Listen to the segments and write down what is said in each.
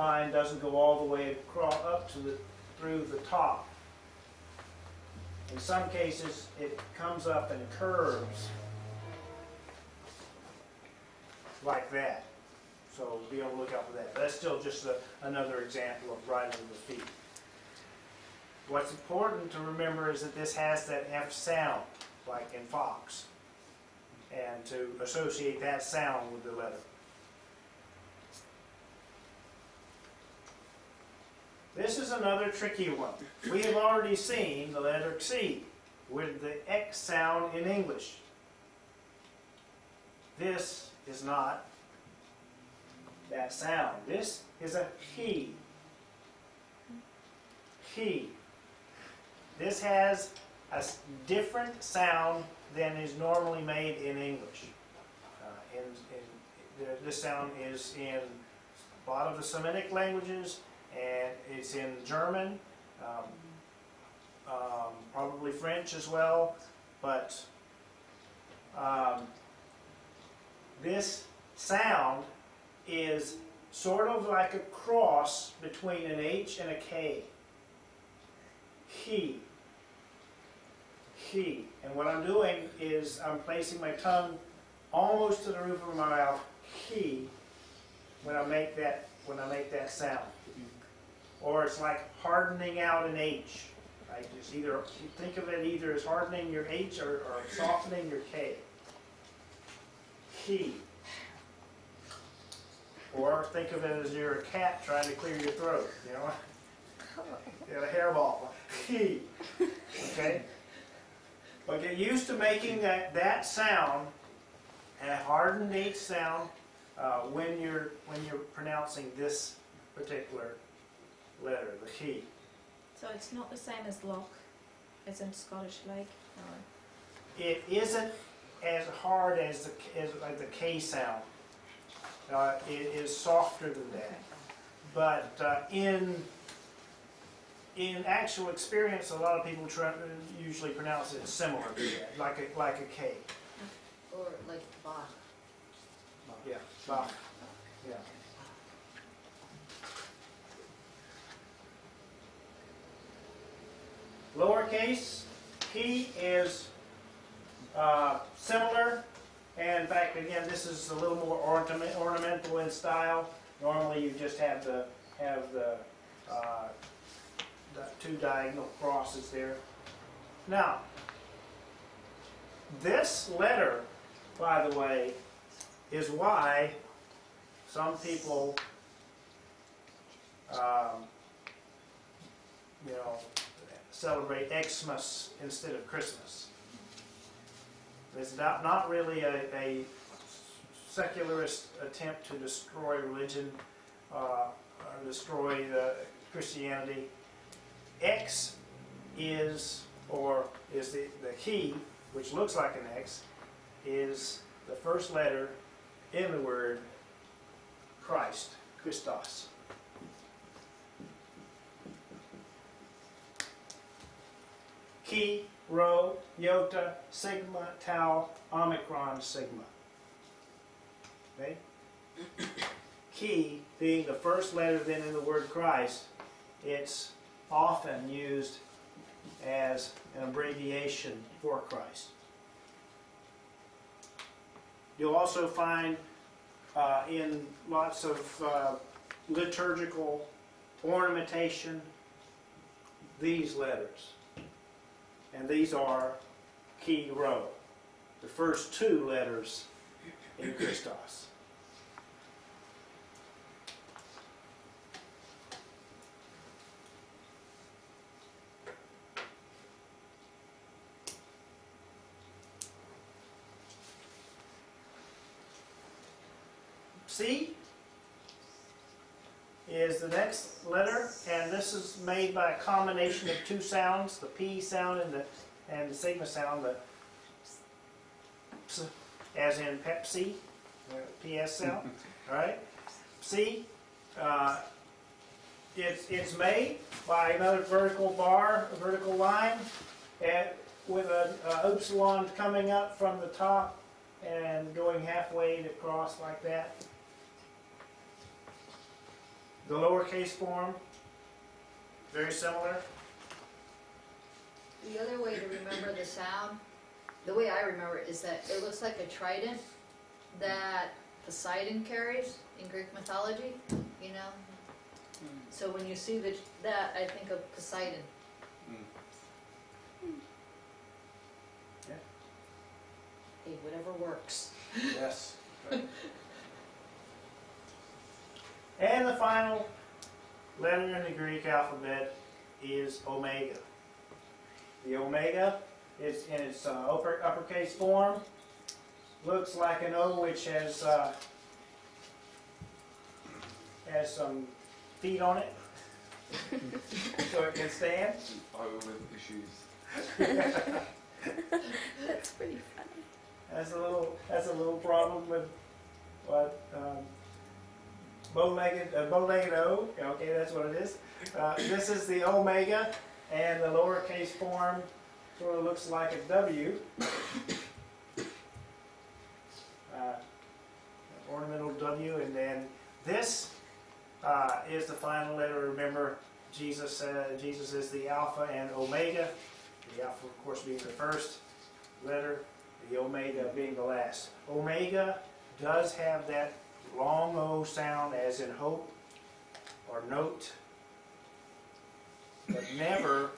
line doesn't go all the way across up to through the top. In some cases, it comes up and curves like that. So be on the lookout for that. But that's still just another example of writing with the feet. What's important to remember is that this has that F sound, like in fox, and to associate that sound with the letter. This is another tricky one. We have already seen the letter C with the X sound in English. This is not that sound. This is a he. He. This has a different sound than is normally made in English. This sound is in a lot of the Semitic languages, and it's in German, probably French as well, but this sound is sort of like a cross between an H and a K. He. He. And what I'm doing is I'm placing my tongue almost to the roof of my mouth. He. When I make that sound. Or it's like hardening out an H. Right? Just either think of it either as hardening your H or softening your K. He. Or think of it as you're a cat trying to clear your throat. You know, you have a hairball. He. Okay. But get used to making that sound, a hardened H sound, when you're pronouncing this particular letter, the he. So it's not the same as lock, as in Scottish Lake? Or? It isn't as hard as the K sound. It is softer than that. But in actual experience, a lot of people usually pronounce it similar to that, like a K. Or like Bach. Yeah, Bach. Yeah. Lowercase, he is similar, and in fact, again, this is a little more ornamental in style. Normally, you just have the two diagonal crosses there. Now, this letter, by the way, is why some people, celebrate Xmas instead of Christmas. It's not really a secularist attempt to destroy religion or destroy Christianity. X is the he, which looks like an X, is the first letter in the word Christ, Christos. Chi, Rho, Iota, Sigma, Tau, Omicron, Sigma. Okay? Chi being the first letter then in the word Christ, it's often used as an abbreviation for Christ. You'll also find in lots of liturgical ornamentation these letters. And these are Chi Rho, the first two letters in Christos. C is the next letter, and this is made by a combination of two sounds, the P sound and the Sigma sound, the Ps, as in Pepsi, PS sound. All right, C. It's made by another vertical bar, a vertical line, and with an upsilon coming up from the top and going halfway across like that. The lowercase form, very similar. The other way to remember the sound, the way I remember it, is that it looks like a trident that Poseidon carries in Greek mythology, you know? So when you see that, I think of Poseidon. Yeah. Hey, whatever works. Yes. And the final letter in the Greek alphabet is omega. The omega is in its uppercase form. Looks like an O, which has some feet on it, so it can stand. O with issues. That's pretty funny. That's a little problem with what bow-legged O. Okay, that's what it is. This is the omega, and the lowercase form sort of looks like a W. Ornamental W, and then this is the final letter. Remember, Jesus is the Alpha and Omega. The Alpha, of course, being the first letter, the Omega being the last. Omega does have that long O sound, as in hope or note, but never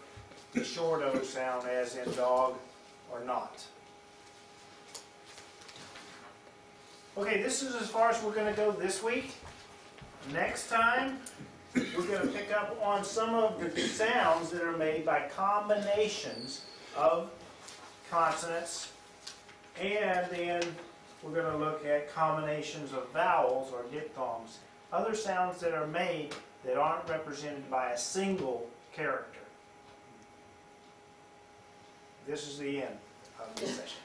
the short O sound, as in dog or not. Okay, this is as far as we're going to go this week. Next time, we're going to pick up on some of the sounds that are made by combinations of consonants, and then we're going to look at combinations of vowels or diphthongs, other sounds that are made that aren't represented by a single character. This is the end of this session.